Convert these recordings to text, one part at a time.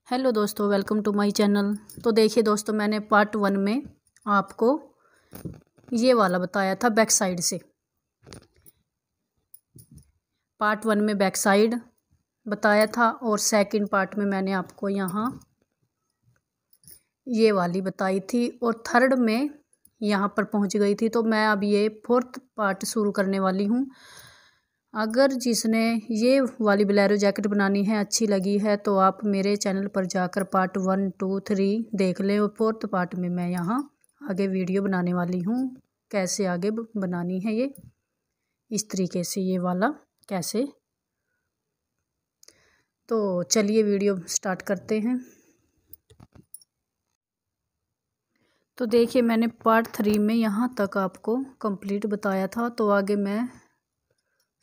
Hello दोस्तों, welcome to my channel. तो देखिए दोस्तों, मैंने पार्ट 1 में आपको ये वाला बताया था बैक साइड से। पार्ट 1 में बैक साइड बताया था और सेकंड पार्ट में मैंने आपको यहाँ ये वाली बताई थी और थर्ड में यहाँ पर पहुँच गई थी। तो मैं अब ये फोर्थ पार्ट शुरू करने वाली हूँ। अगर जिसने ये वाली बोलेरो जैकेट बनानी है अच्छी लगी है तो आप मेरे चैनल पर जाकर पार्ट 1, 2, 3 देख लें और फोर्थ पार्ट में मैं यहाँ आगे वीडियो बनाने वाली हूँ कैसे आगे बनानी है ये इस तरीके से ये वाला कैसे। तो चलिए वीडियो स्टार्ट करते हैं। तो देखिए मैंने पार्ट 3 में यहाँ तक आपको कंप्लीट बताया था, तो आगे मैं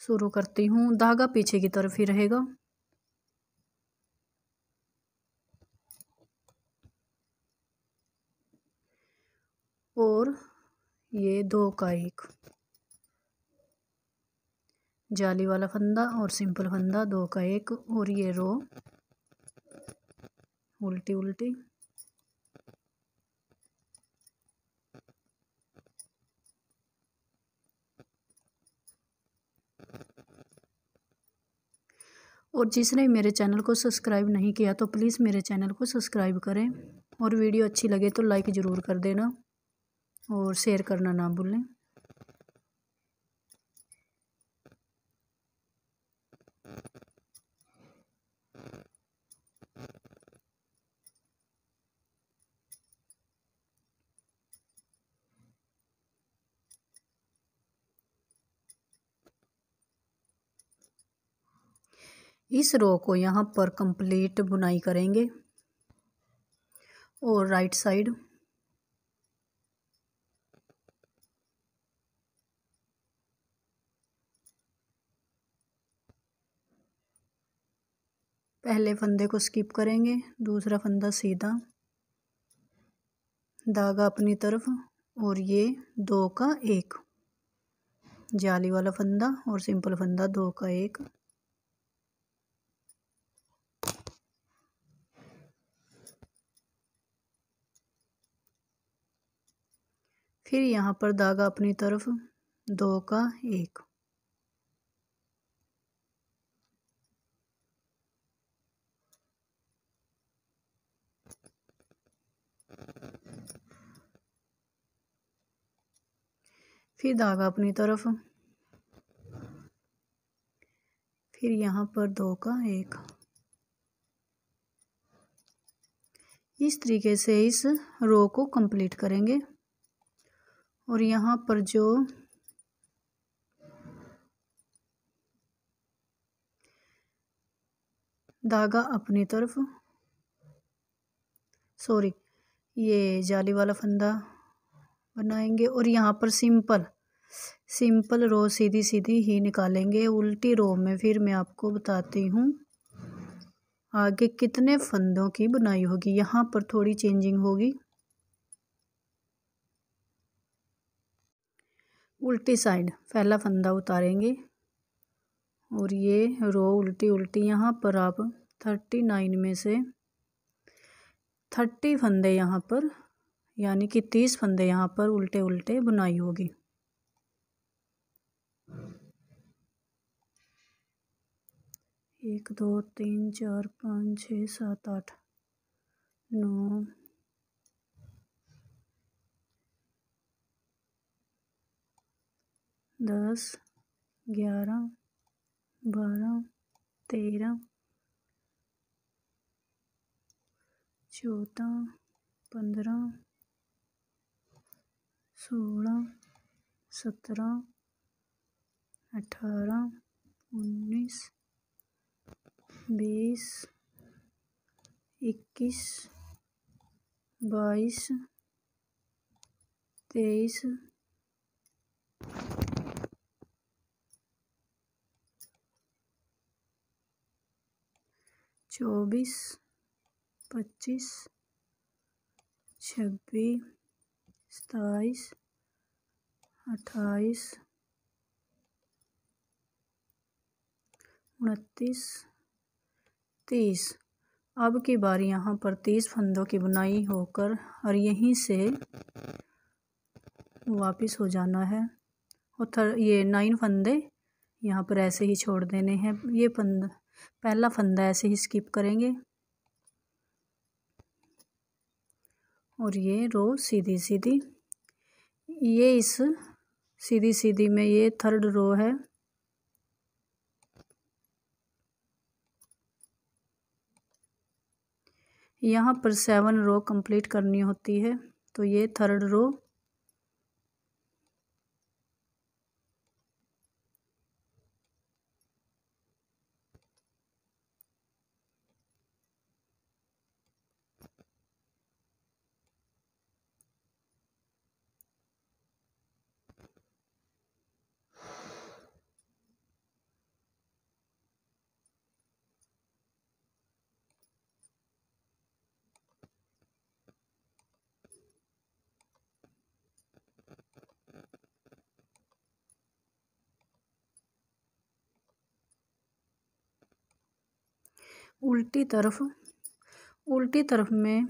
शुरू करती हूँ। धागा पीछे की तरफ ही रहेगा और ये 2 का 1 जाली वाला फंदा और सिंपल फंदा 2 का 1 और ये रो उल्टी उल्टी और जिसने मेरे चैनल को सब्सक्राइब नहीं किया तो प्लीज़ मेरे चैनल को सब्सक्राइब करें और वीडियो अच्छी लगे तो लाइक ज़रूर कर देना और शेयर करना ना भूलें। इस रो को यहाँ पर कंप्लीट बुनाई करेंगे और राइट साइड पहले फंदे को स्किप करेंगे, दूसरा फंदा सीधा, धागा अपनी तरफ और ये 2 का 1 जाली वाला फंदा और सिंपल फंदा 2 का 1। फिर यहाँ पर धागा अपनी तरफ 2 का 1 फिर धागा अपनी तरफ, फिर यहाँ पर 2 का 1। इस तरीके से इस रो को कंप्लीट करेंगे और यहाँ पर जो धागा अपनी तरफ ये जाली वाला फंदा बनाएंगे और यहाँ पर सिंपल रो सीधी सीधी ही निकालेंगे। उल्टी रो में फिर मैं आपको बताती हूँ आगे कितने फंदों की बुनाई होगी। यहाँ पर थोड़ी चेंजिंग होगी। उल्टी साइड पहला फंदा उतारेंगे और ये रो उल्टी उल्टी यहाँ पर आप 39 में से 30 फंदे यहाँ पर यानी कि 30 फंदे यहाँ पर उल्टे उल्टे बुनाई होगी। एक 2 3 4 5 6 7 8 9 10 11 12 13 14 15 16 17 18 19 20 21 22 23 24 25 26 27 28 29 30 अब की बार यहाँ पर 30 फंदों की बुनाई होकर और यहीं से वापस हो जाना है और ये 9 फंदे यहाँ पर ऐसे ही छोड़ देने हैं। ये पहला फंदा ऐसे ही स्किप करेंगे और ये रो सीधी सीधी, ये इस सीधी सीधी में ये 3rd रो है। यहाँ पर 7 रो कंप्लीट करनी होती है, तो ये 3rd रो। उल्टी तरफ में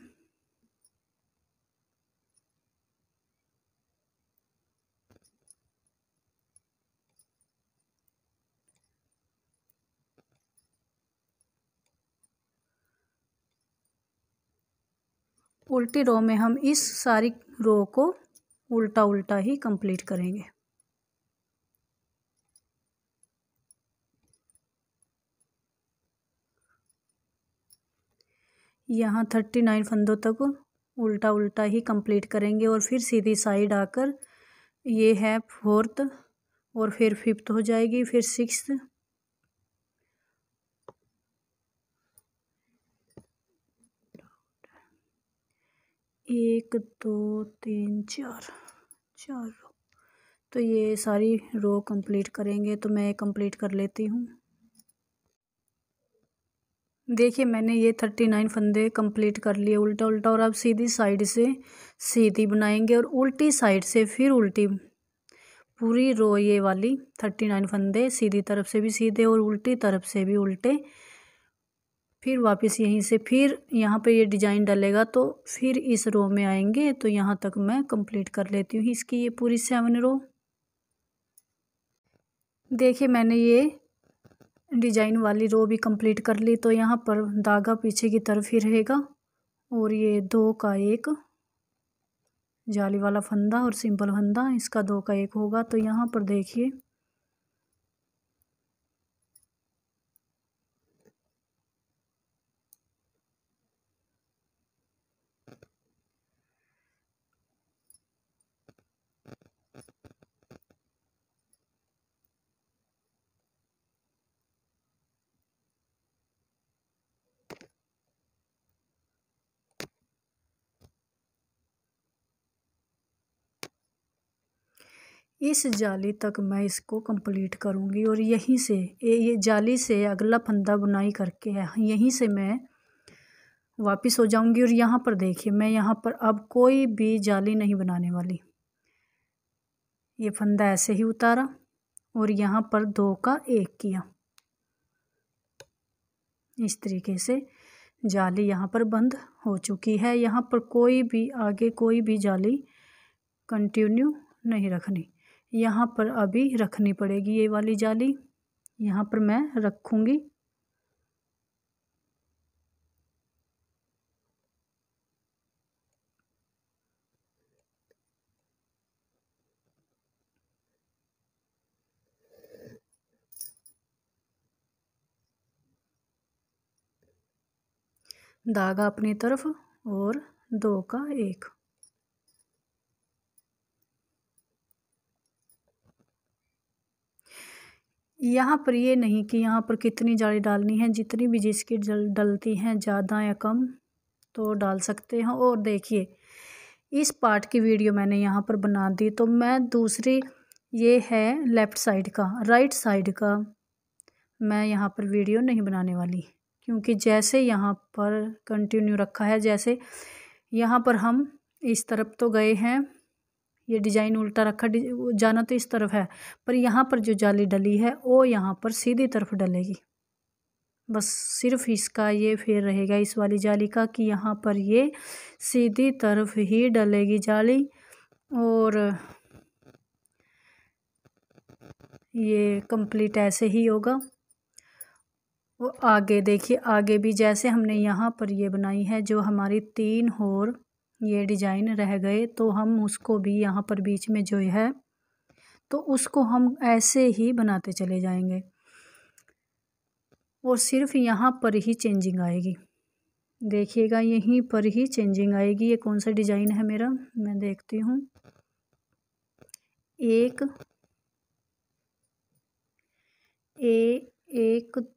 उल्टी रो में हम इस सारी रो को उल्टा उल्टा ही कंप्लीट करेंगे। यहाँ 39 फंदों तक उल्टा उल्टा ही कंप्लीट करेंगे और फिर सीधी साइड आकर ये है 4th और फिर 5th हो जाएगी, फिर 6th, 1 2 3 4 रो। तो ये सारी रो कंप्लीट करेंगे, तो मैं कंप्लीट कर लेती हूँ। देखिए मैंने ये 39 फंदे कंप्लीट कर लिए उल्टा उल्टा, और अब सीधी साइड से सीधी बनाएंगे और उल्टी साइड से फिर उल्टी पूरी रो, ये वाली 39 फंदे सीधी तरफ से भी सीधे और उल्टी तरफ से भी उल्टे, फिर वापस यहीं से फिर यहाँ पे ये डिजाइन डलेगा तो फिर इस रो में आएंगे। तो यहाँ तक मैं कंप्लीट कर लेती हूँ इसकी ये पूरी 7 रो। देखिए मैंने ये डिजाइन वाली रो भी कंप्लीट कर ली। तो यहाँ पर धागा पीछे की तरफ ही रहेगा और ये 2 का 1 जाली वाला फंदा और सिंपल फंदा, इसका 2 का 1 होगा। तो यहाँ पर देखिए इस जाली तक मैं इसको कंप्लीट करूँगी और यहीं से ये जाली से अगला फंदा बुनाई करके यहीं से मैं वापस हो जाऊंगी। और यहाँ पर देखिए मैं यहाँ पर अब कोई भी जाली नहीं बनाने वाली। ये फंदा ऐसे ही उतारा और यहाँ पर 2 का 1 किया। इस तरीके से जाली यहाँ पर बंद हो चुकी है। यहाँ पर कोई भी आगे कोई भी जाली कंटिन्यू नहीं रखनी, यहाँ पर अभी रखनी पड़ेगी ये वाली जाली, यहाँ पर मैं रखूँगी। धागा अपनी तरफ और 2 का 1। यहाँ पर ये नहीं कि यहाँ पर कितनी जाली डालनी है, जितनी भी जिसकी डलती हैं ज़्यादा या कम तो डाल सकते हैं। और देखिए इस पार्ट की वीडियो मैंने यहाँ पर बना दी, तो मैं दूसरी ये है लेफ़्ट साइड का, राइट साइड का मैं यहाँ पर वीडियो नहीं बनाने वाली, क्योंकि जैसे यहाँ पर कंटिन्यू रखा है, जैसे यहाँ पर हम इस तरफ तो गए हैं, ये डिजाइन उल्टा रखा, जाना तो इस तरफ है, पर यहाँ पर जो जाली डली है वो यहाँ पर सीधी तरफ डलेगी। बस सिर्फ इसका ये फेर रहेगा इस वाली जाली का कि यहाँ पर ये सीधी तरफ ही डलेगी जाली, और ये कंप्लीट ऐसे ही होगा। वो आगे देखिए, आगे भी जैसे हमने यहाँ पर ये बनाई है, जो हमारी 3 और ये डिजाइन रह गए, तो हम उसको भी यहाँ पर बीच में जो है तो उसको हम ऐसे ही बनाते चले जाएंगे, और सिर्फ यहाँ पर ही चेंजिंग आएगी। देखिएगा यहीं पर ही चेंजिंग आएगी। ये कौन सा डिजाइन है मेरा, मैं देखती हूँ। 1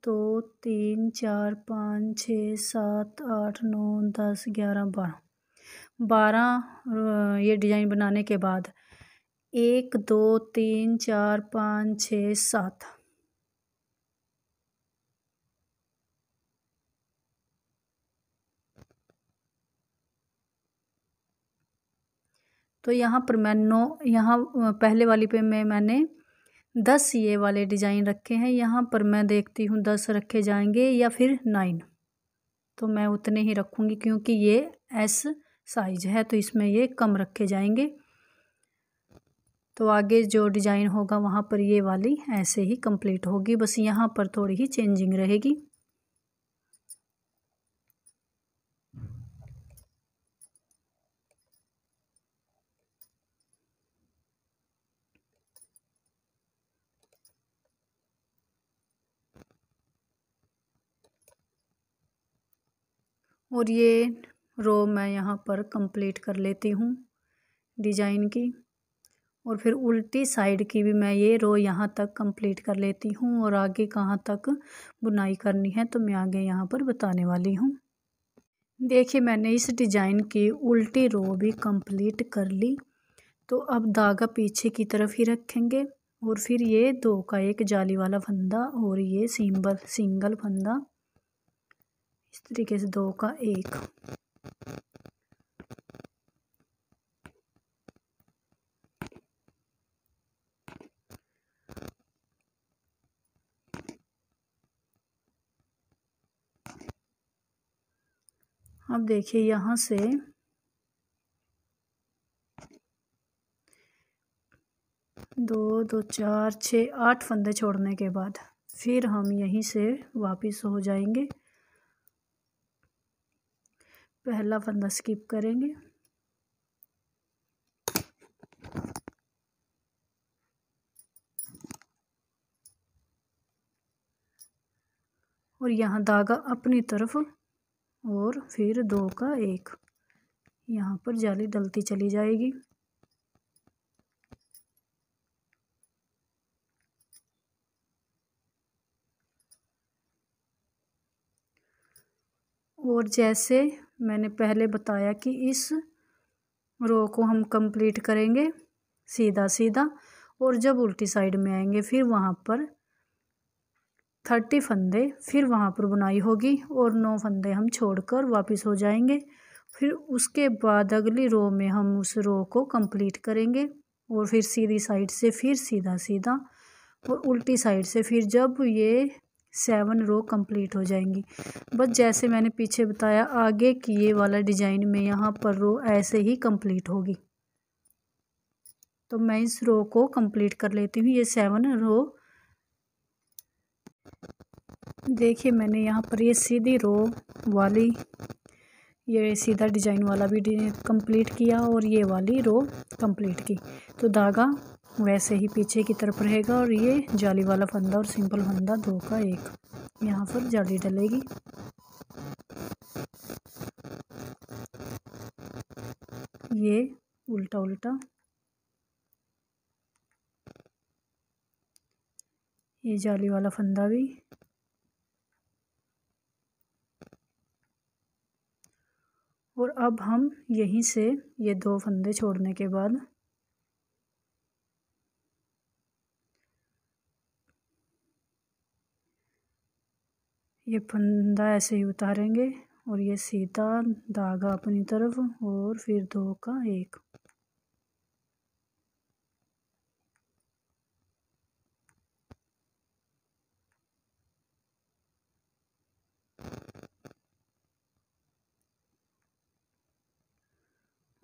2 3 4 5 6 7 8 9 10 11 12 ये डिजाइन बनाने के बाद 1 2 3 4 5 6 7, तो यहाँ पर मैं 9, यहाँ पहले वाली पे मैंने 10 ये वाले डिजाइन रखे हैं। यहाँ पर मैं देखती हूँ 10 रखे जाएंगे या फिर 9, तो मैं उतने ही रखूँगी क्योंकि ये एस साइज है, तो इसमें ये कम रखे जाएंगे। तो आगे जो डिजाइन होगा वहाँ पर ये वाली ऐसे ही कंप्लीट होगी, बस यहाँ पर थोड़ी ही चेंजिंग रहेगी। और ये रो मैं यहाँ पर कंप्लीट कर लेती हूँ डिजाइन की, और फिर उल्टी साइड की भी मैं ये रो यहाँ तक कंप्लीट कर लेती हूँ, और आगे कहाँ तक बुनाई करनी है तो मैं आगे यहाँ पर बताने वाली हूँ। देखिए मैंने इस डिजाइन की उल्टी रो भी कंप्लीट कर ली, तो अब धागा पीछे की तरफ ही रखेंगे, और फिर ये 2 का 1 जाली वाला फंदा, और ये सिंगल फंदा, इस तरीके से 2 का 1। अब देखिए यहाँ से 2 2 4 6 8 फंदे छोड़ने के बाद फिर हम यहीं से वापस हो जाएंगे। पहला फंदा स्किप करेंगे, और यहाँ धागा अपनी तरफ, और फिर 2 का 1 यहाँ पर जाली डलती चली जाएगी। और जैसे मैंने पहले बताया कि इस रो को हम कंप्लीट करेंगे सीधा सीधा, और जब उल्टी साइड में आएंगे फिर वहाँ पर 30 फंदे फिर वहाँ पर बुनाई होगी, और 9 फंदे हम छोड़कर वापस हो जाएंगे। फिर उसके बाद अगली रो में हम उस रो को कंप्लीट करेंगे, और फिर सीधी साइड से फिर सीधा सीधा, और उल्टी साइड से फिर जब ये 7 रो कंप्लीट हो जाएंगी। बस जैसे मैंने पीछे बताया आगे की ये वाला डिजाइन में यहाँ पर रो ऐसे ही कंप्लीट होगी। तो मैं इस रो को कंप्लीट कर लेती हूँ, ये 7 रो। देखिए मैंने यहाँ पर ये सीधी रो वाली, ये सीधा डिजाइन वाला भी कंप्लीट किया, और ये वाली रो कंप्लीट की। तो धागा वैसे ही पीछे की तरफ रहेगा, और ये जाली वाला फंदा और सिंपल फंदा 2 का 1 यहाँ पर जाली डलेगी। ये उल्टा उल्टा, ये जाली वाला फंदा भी, और अब हम यहीं से ये 2 फंदे छोड़ने के बाद ये फंदा ऐसे ही उतारेंगे, और ये सीधा धागा अपनी तरफ, और फिर 2 का 1।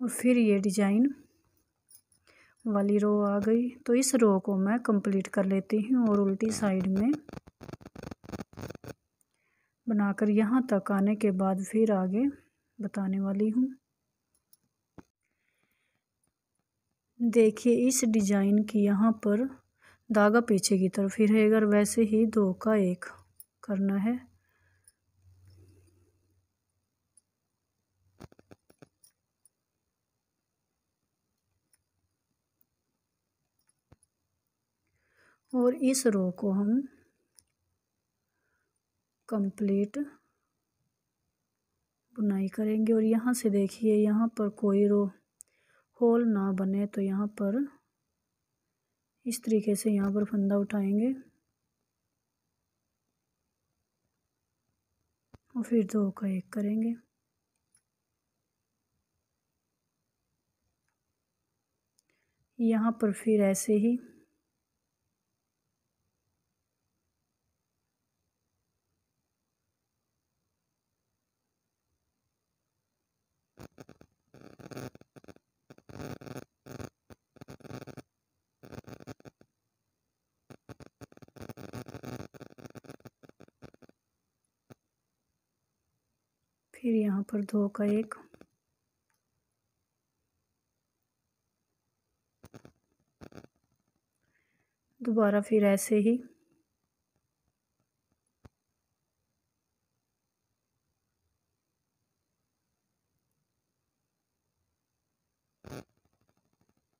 और फिर ये डिजाइन वाली रो आ गई। तो इस रो को मैं कंप्लीट कर लेती हूँ और उल्टी साइड में बनाकर यहाँ तक आने के बाद फिर आगे बताने वाली हूँ। देखिए इस डिजाइन की यहाँ पर धागा पीछे की तरफ ही रहेगा और वैसे ही 2 का 1 करना है। और इस रो को हम कंप्लीट बुनाई करेंगे। और यहाँ से देखिए यहाँ पर कोई रो होल ना बने तो यहाँ पर इस तरीके से यहाँ पर फंदा उठाएंगे और फिर 2 का 1 करेंगे। यहाँ पर फिर ऐसे ही फिर यहाँ पर 2 का 1 दोबारा फिर ऐसे ही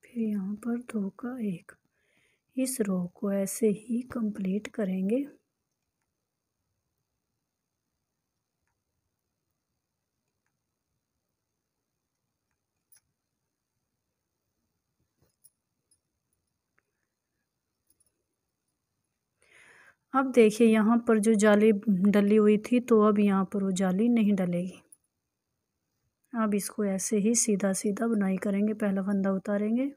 फिर यहाँ पर 2 का 1 इस रो को ऐसे ही कंप्लीट करेंगे। अब देखिए यहाँ पर जो जाली डली हुई थी तो अब यहाँ पर वो जाली नहीं डलेगी। अब इसको ऐसे ही सीधा सीधा बुनाई करेंगे। पहला फंदा उतारेंगे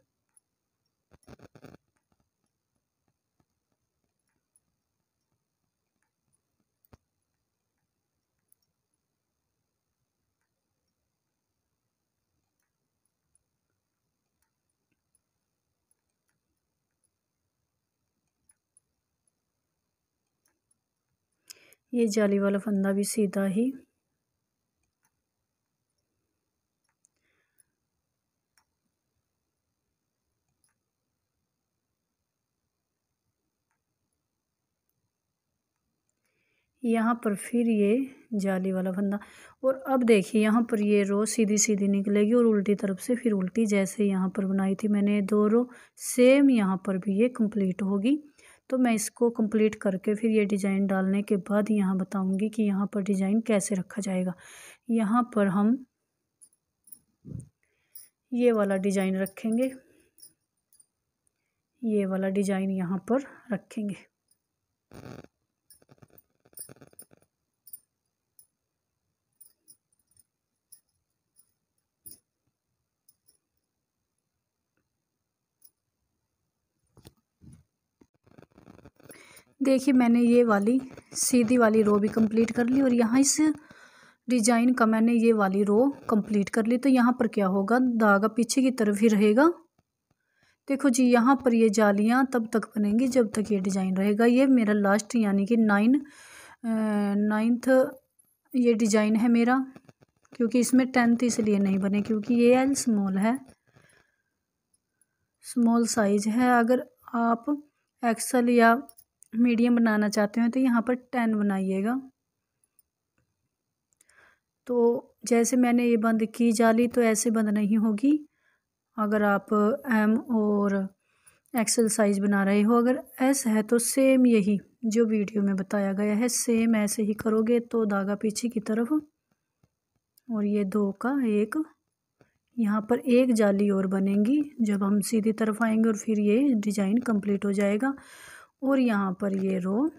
ये जाली वाला फंदा भी सीधा ही यहाँ पर फिर ये जाली वाला फंदा। और अब देखिए यहाँ पर ये रो सीधी सीधी निकलेगी और उल्टी तरफ से फिर उल्टी जैसे यहाँ पर बनाई थी मैंने 2 रो सेम यहाँ पर भी ये कंप्लीट होगी। तो मैं इसको कंप्लीट करके फिर ये डिज़ाइन डालने के बाद यहाँ बताऊँगी कि यहाँ पर डिज़ाइन कैसे रखा जाएगा। यहाँ पर हम ये वाला डिज़ाइन रखेंगे, ये वाला डिज़ाइन यहाँ पर रखेंगे। देखिए मैंने ये वाली सीधी वाली रो भी कंप्लीट कर ली और यहाँ इस डिजाइन का मैंने ये वाली रो कंप्लीट कर ली। तो यहाँ पर क्या होगा, धागा पीछे की तरफ ही रहेगा। देखो जी यहाँ पर ये जालियाँ तब तक बनेंगी जब तक ये डिज़ाइन रहेगा। ये मेरा लास्ट यानी कि 9th ये डिज़ाइन है मेरा, क्योंकि इसमें 10th इसलिए नहीं बने क्योंकि ये एल स्मॉल है, स्मॉल साइज है। अगर आप एक्सल या मीडियम बनाना चाहते हो तो यहाँ पर 10 बनाइएगा। तो जैसे मैंने ये बंद की जाली तो ऐसे बंद नहीं होगी। अगर आप एम और एक्सल साइज बना रहे हो, अगर एस है तो सेम यही जो वीडियो में बताया गया है सेम ऐसे ही करोगे तो धागा पीछे की तरफ और ये 2 का 1 यहाँ पर एक जाली और बनेगी जब हम सीधी तरफ आएंगे और फिर ये डिज़ाइन कंप्लीट हो जाएगा। और यहाँ पर ये रो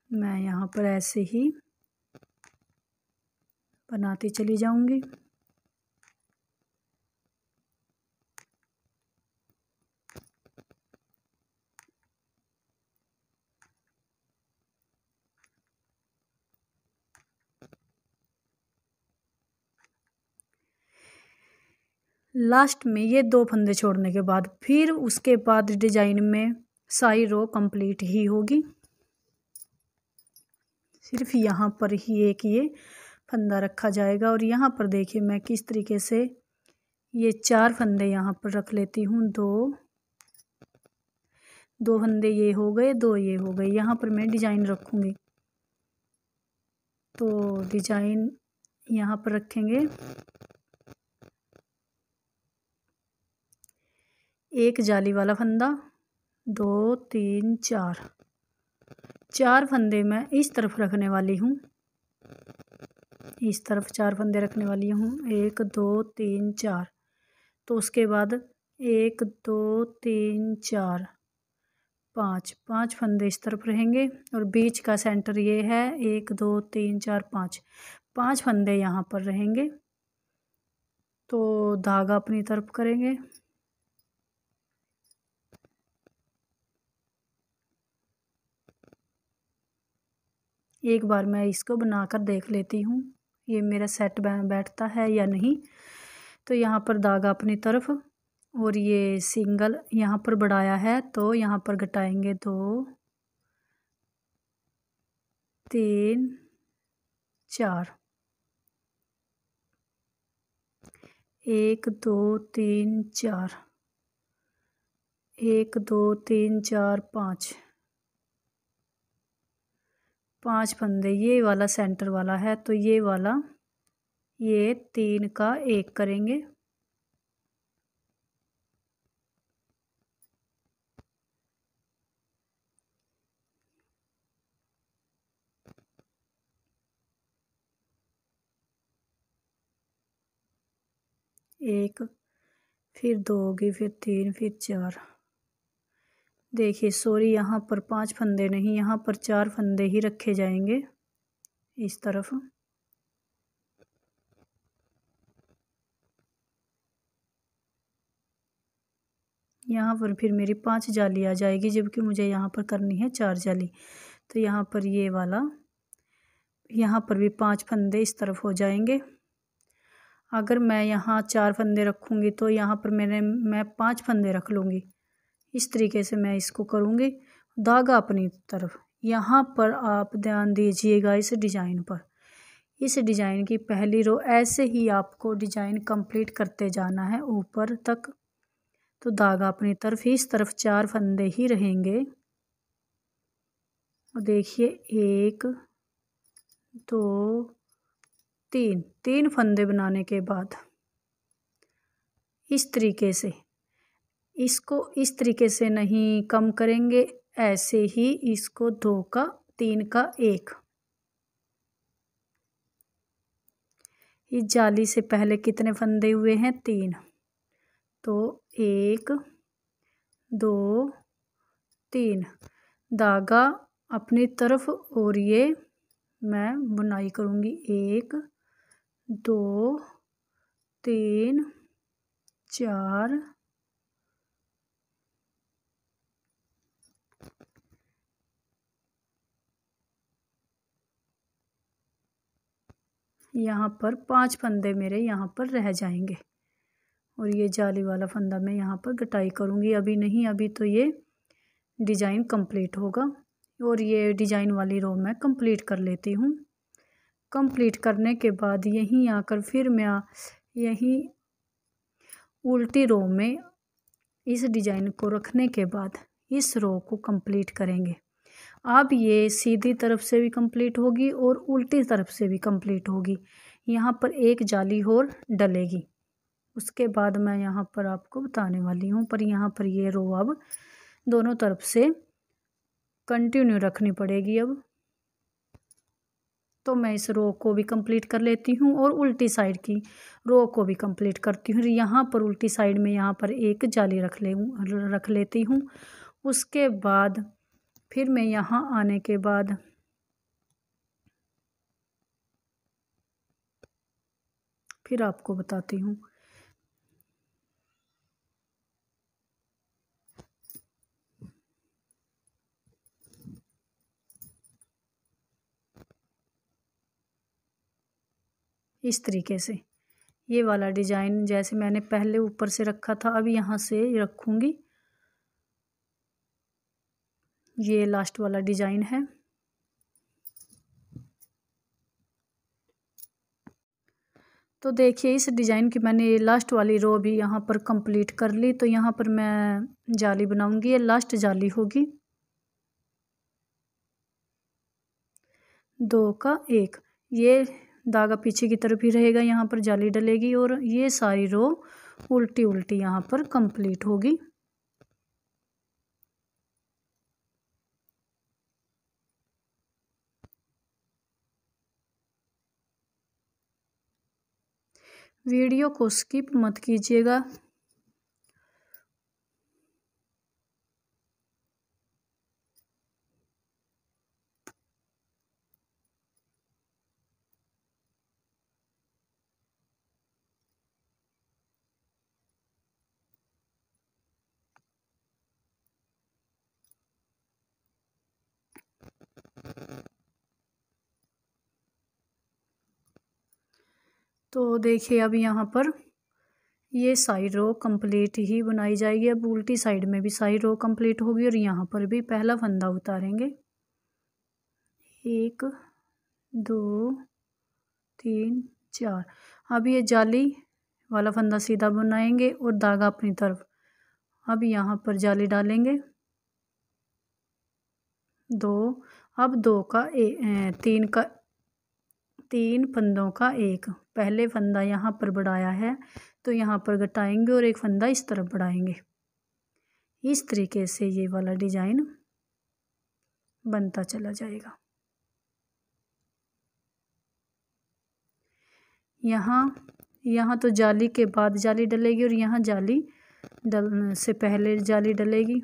मैं यहाँ पर ऐसे ही बनाती चली जाऊंगी। लास्ट में ये 2 फंदे छोड़ने के बाद फिर उसके बाद डिजाइन में सारी रो कंप्लीट ही होगी। सिर्फ यहाँ पर ही एक ये फंदा रखा जाएगा। और यहाँ पर देखिए मैं किस तरीके से ये 4 फंदे यहाँ पर रख लेती हूँ। दो फंदे ये हो गए, 2 ये हो गए। यहाँ पर मैं डिजाइन रखूँगी तो डिजाइन यहाँ पर रखेंगे। एक जाली वाला फंदा, 2 3 4 फंदे मैं इस तरफ रखने वाली हूँ। इस तरफ 4 फंदे रखने वाली हूँ, 1 2 3 4। तो उसके बाद 1 2 3 4 5 फंदे इस तरफ रहेंगे और बीच का सेंटर ये है। 1 2 3 4 5 फंदे यहाँ पर रहेंगे। तो धागा अपनी तरफ करेंगे। एक बार मैं इसको बनाकर देख लेती हूँ ये मेरा सेट बैठता है या नहीं। तो यहाँ पर धागा अपनी तरफ और ये सिंगल यहाँ पर बढ़ाया है तो यहाँ पर घटाएंगे 2 3 4। 1 2 3 4, 1 2 3 4 5 फंदे। ये वाला सेंटर वाला है तो ये वाला ये 3 का 1 करेंगे। एक, फिर 2 होगी, फिर 3, फिर 4। देखिए सॉरी यहाँ पर 5 फंदे नहीं, यहाँ पर 4 फंदे ही रखे जाएंगे इस तरफ। यहाँ पर फिर मेरी 5 जाली आ जाएगी जबकि मुझे यहाँ पर करनी है 4 जाली। तो यहाँ पर ये वाला यहाँ पर भी 5 फंदे इस तरफ हो जाएंगे। अगर मैं यहाँ 4 फंदे रखूँगी तो यहाँ पर मैं 5 फंदे रख लूँगी। इस तरीके से मैं इसको करूँगी। धागा अपनी तरफ। यहाँ पर आप ध्यान दीजिएगा इस डिज़ाइन पर। इस डिज़ाइन की पहली रो ऐसे ही आपको डिज़ाइन कंप्लीट करते जाना है ऊपर तक। तो धागा अपनी तरफ, इस तरफ 4 फंदे ही रहेंगे। और देखिए 1 2 3 फंदे बनाने के बाद इस तरीके से इसको इस तरीके से नहीं कम करेंगे, ऐसे ही इसको 2 का 3 का 1। इस जाली से पहले कितने फंदे हुए हैं? 3। तो 1 2 3 धागा अपनी तरफ और ये मैं बुनाई करूँगी 1 2 3 4 यहाँ पर 5 फंदे मेरे यहाँ पर रह जाएंगे। और ये जाली वाला फंदा मैं यहाँ पर घटाई करूँगी। अभी नहीं, अभी तो ये डिज़ाइन कंप्लीट होगा। और ये डिज़ाइन वाली रो मैं कंप्लीट कर लेती हूँ। कंप्लीट करने के बाद यहीं आकर फिर मैं यहीं उल्टी रो में इस डिज़ाइन को रखने के बाद इस रो को कंप्लीट करेंगे। अब ये सीधी तरफ से भी कंप्लीट होगी और उल्टी तरफ से भी कंप्लीट होगी। यहाँ पर एक जाली और डलेगी। उसके बाद मैं यहाँ पर आपको बताने वाली हूँ। पर यहाँ पर ये रो अब दोनों तरफ से कंटिन्यू रखनी पड़ेगी। अब तो मैं इस रो को भी कंप्लीट कर लेती हूँ और उल्टी साइड की रो को भी कंप्लीट करती हूँ। यहाँ पर उल्टी साइड में यहाँ पर एक जाली रख लेती हूँ। उसके बाद फिर मैं यहाँ आने के बाद फिर आपको बताती हूँ। इस तरीके से ये वाला डिज़ाइन जैसे मैंने पहले ऊपर से रखा था, अब यहाँ से रखूँगी। ये लास्ट वाला डिज़ाइन है। तो देखिए इस डिज़ाइन की मैंने लास्ट वाली रो भी यहाँ पर कंप्लीट कर ली। तो यहाँ पर मैं जाली बनाऊँगी, ये लास्ट जाली होगी 2 का 1। ये धागा पीछे की तरफ ही रहेगा, यहाँ पर जाली डलेगी और ये सारी रो उल्टी उल्टी यहाँ पर कंप्लीट होगी। वीडियो को स्किप मत कीजिएगा। तो देखिए अब यहाँ पर ये साइड रो कंप्लीट ही बनाई जाएगी। अब उल्टी साइड में भी साइड रो कंप्लीट होगी और यहाँ पर भी पहला फंदा उतारेंगे। 1 2 3 4। अब ये जाली वाला फंदा सीधा बनाएंगे और धागा अपनी तरफ। अब यहाँ पर जाली डालेंगे 2। अब 3 फंदों का 1। पहले फंदा यहाँ पर बढ़ाया है तो यहाँ पर घटाएंगे और एक फंदा इस तरफ बढ़ाएंगे। इस तरीके से ये वाला डिज़ाइन बनता चला जाएगा। यहाँ तो जाली के बाद जाली डलेगी और यहाँ जाली डलने से पहले जाली डलेगी।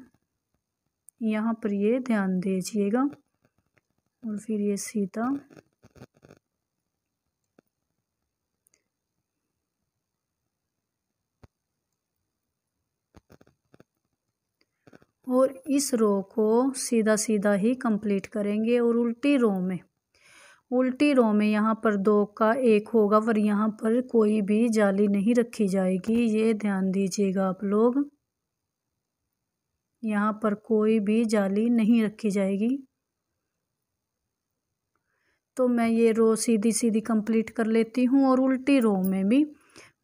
यहाँ पर ये ध्यान दीजिएगा और फिर ये सीधा और इस रो को सीधा सीधा ही कंप्लीट करेंगे। और उल्टी रो में यहाँ पर 2 का 1 होगा पर यहाँ पर कोई भी जाली नहीं रखी जाएगी। ये ध्यान दीजिएगा आप लोग, यहाँ पर कोई भी जाली नहीं रखी जाएगी। तो मैं ये रो सीधी सीधी कंप्लीट कर लेती हूँ और उल्टी रो में भी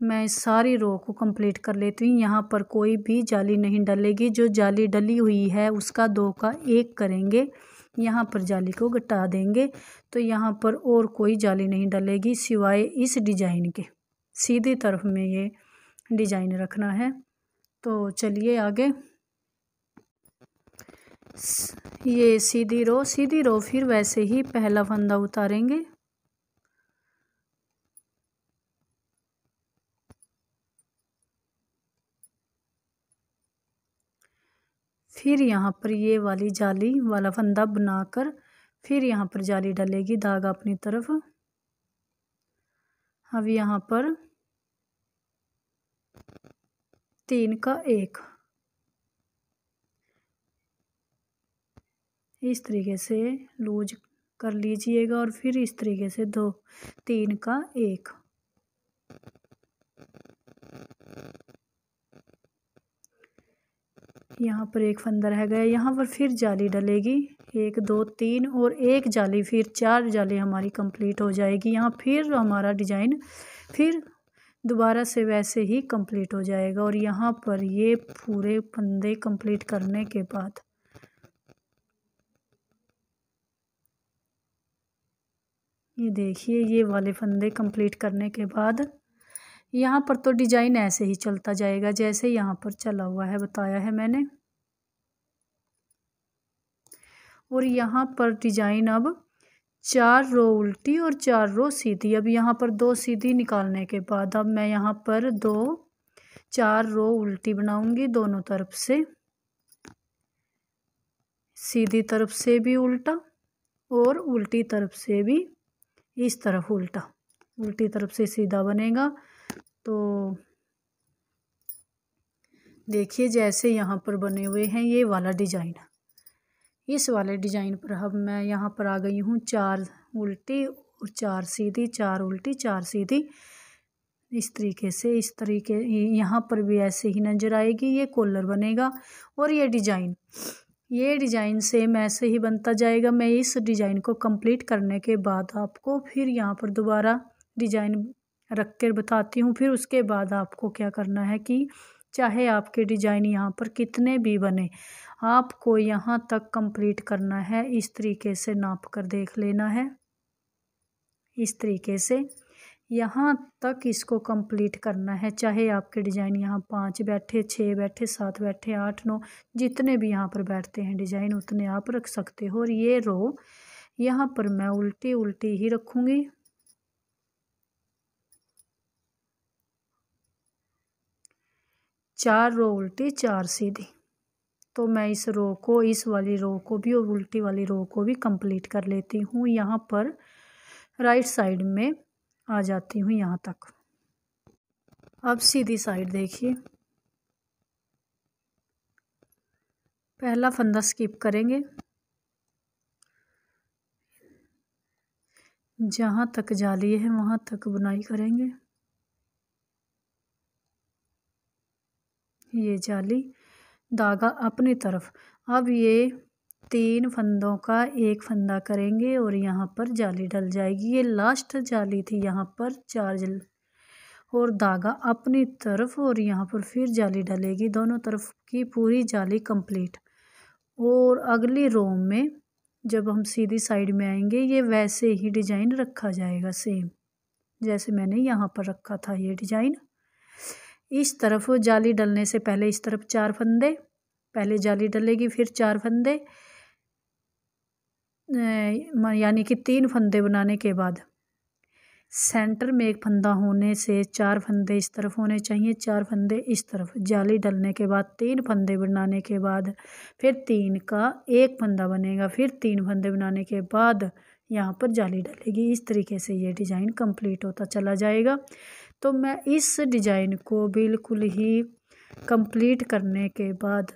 मैं सारी रो को कंप्लीट कर लेती हूँ। यहाँ पर कोई भी जाली नहीं डलेगी। जो जाली डली हुई है उसका 2 का 1 करेंगे, यहाँ पर जाली को घटा देंगे। तो यहाँ पर और कोई जाली नहीं डलेगी सिवाय इस डिज़ाइन के। सीधी तरफ में ये डिज़ाइन रखना है। तो चलिए आगे। ये सीधी रो फिर वैसे ही पहला फंदा उतारेंगे। फिर यहाँ पर ये वाली जाली वाला फंदा बनाकर फिर यहाँ पर जाली डलेगी धागा अपनी तरफ। अब यहाँ पर 3 का 1 इस तरीके से लूज कर लीजिएगा और फिर इस तरीके से 3 का 1। यहाँ पर एक फंदा रह गया, यहाँ पर फिर जाली डलेगी 1 2 3 और एक जाली, फिर 4 जाली हमारी कंप्लीट हो जाएगी। यहाँ फिर हमारा डिज़ाइन फिर दोबारा से वैसे ही कंप्लीट हो जाएगा। और यहाँ पर ये पूरे फंदे कंप्लीट करने के बाद ये देखिए ये वाले फंदे कंप्लीट करने के बाद यहाँ पर तो डिज़ाइन ऐसे ही चलता जाएगा जैसे यहाँ पर चला हुआ है, बताया है मैंने। और यहाँ पर डिज़ाइन अब 4 रो उल्टी और 4 रो सीधी। अब यहाँ पर 2 सीधी निकालने के बाद अब मैं यहाँ पर 4 रो उल्टी बनाऊंगी दोनों तरफ से, सीधी तरफ से भी उल्टा और उल्टी तरफ से भी इस तरफ उल्टा। उल्टी तरफ से सीधा बनेगा। तो देखिए जैसे यहाँ पर बने हुए हैं ये वाला डिज़ाइन, इस वाले डिज़ाइन पर अब मैं यहाँ पर आ गई हूँ 4 उल्टी और 4 सीधी, 4 उल्टी 4 सीधी। इस तरीके यहाँ पर भी ऐसे ही नज़र आएगी। ये कॉलर बनेगा और ये डिज़ाइन सेम ऐसे ही बनता जाएगा। मैं इस डिज़ाइन को कंप्लीट करने के बाद आपको फिर यहाँ पर दोबारा डिज़ाइन रख कर बताती हूँ। फिर उसके बाद आपको क्या करना है कि चाहे आपके डिज़ाइन यहाँ पर कितने भी बने, आपको यहाँ तक कंप्लीट करना है। इस तरीके से नाप कर देख लेना है। इस तरीके से यहाँ तक इसको कंप्लीट करना है। चाहे आपके डिज़ाइन यहाँ 5 बैठे, 6 बैठे, 7 बैठे, 8, 9, जितने भी यहाँ पर बैठते हैं डिज़ाइन उतने आप रख सकते हो। और ये रो यहाँ पर मैं उल्टी ही रखूँगी। चार रो उल्टी, 4 सीधी। तो मैं इस वाली रो को भी और उल्टी वाली रो को भी कंप्लीट कर लेती हूँ। यहाँ पर राइट साइड में आ जाती हूँ यहाँ तक। अब सीधी साइड देखिए, पहला फंदा स्किप करेंगे, जहाँ तक जाली है वहाँ तक बुनाई करेंगे। ये जाली, धागा अपनी तरफ। अब ये 3 फंदों का एक फंदा करेंगे और यहाँ पर जाली डल जाएगी। ये लास्ट जाली थी, यहाँ पर 4 जल और धागा अपनी तरफ और यहाँ पर फिर जाली डलेगी। दोनों तरफ की पूरी जाली कंप्लीट। और अगली रो में जब हम सीधी साइड में आएंगे, ये वैसे ही डिज़ाइन रखा जाएगा सेम जैसे मैंने यहाँ पर रखा था। ये डिज़ाइन इस तरफ जाली डलने से पहले इस तरफ 4 फंदे, पहले जाली डलेगी फिर 4 फंदे, यानी कि 3 फंदे बनाने के बाद सेंटर में एक फंदा होने से 4 फंदे इस तरफ होने चाहिए, 4 फंदे इस तरफ। जाली डलने के बाद 3 फंदे बनाने के बाद फिर 3 का एक फंदा बनेगा, फिर 3 फंदे बनाने के बाद यहाँ पर जाली डलेगी। इस तरीके से ये डिज़ाइन कंप्लीट होता चला जाएगा। तो मैं इस डिज़ाइन को बिल्कुल ही कंप्लीट करने के बाद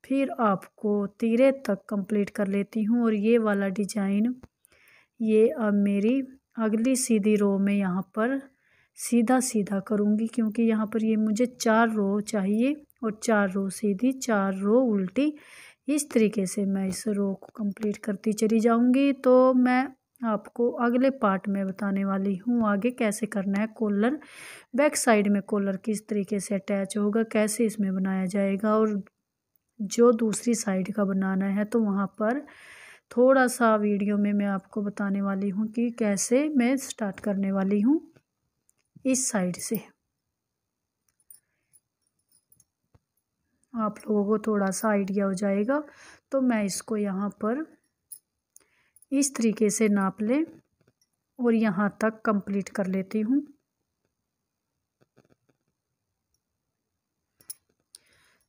फिर आपको तीरे तक कंप्लीट कर लेती हूँ। और ये वाला डिज़ाइन ये अब मेरी अगली सीधी रो में यहाँ पर सीधा करूँगी, क्योंकि यहाँ पर ये मुझे 4 रो चाहिए और 4 रो सीधी, 4 रो उल्टी। इस तरीके से मैं इस रो को कंप्लीट करती चली जाऊँगी। तो मैं आपको अगले पार्ट में बताने वाली हूँ आगे कैसे करना है कॉलर। बैक साइड में कॉलर किस तरीके से अटैच होगा, कैसे इसमें बनाया जाएगा, और जो दूसरी साइड का बनाना है तो वहाँ पर थोड़ा सा वीडियो में मैं आपको बताने वाली हूँ कि कैसे मैं स्टार्ट करने वाली हूँ इस साइड से। आप लोगों को थोड़ा सा आइडिया हो जाएगा। तो मैं इसको यहाँ पर इस तरीके से नाप लें और यहाँ तक कंप्लीट कर लेती हूँ।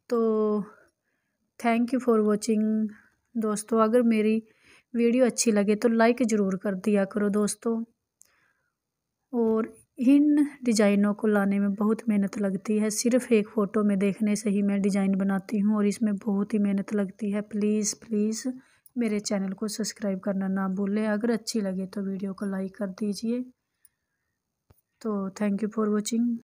तो थैंक यू फॉर वॉचिंग दोस्तों। अगर मेरी वीडियो अच्छी लगे तो लाइक ज़रूर कर दिया करो दोस्तों। और इन डिज़ाइनों को लाने में बहुत मेहनत लगती है। सिर्फ़ एक फ़ोटो में देखने से ही मैं डिज़ाइन बनाती हूँ और इसमें बहुत ही मेहनत लगती है। प्लीज़ मेरे चैनल को सब्सक्राइब करना ना भूलें। अगर अच्छी लगे तो वीडियो को लाइक कर दीजिए। तो थैंक यू फॉर वॉचिंग।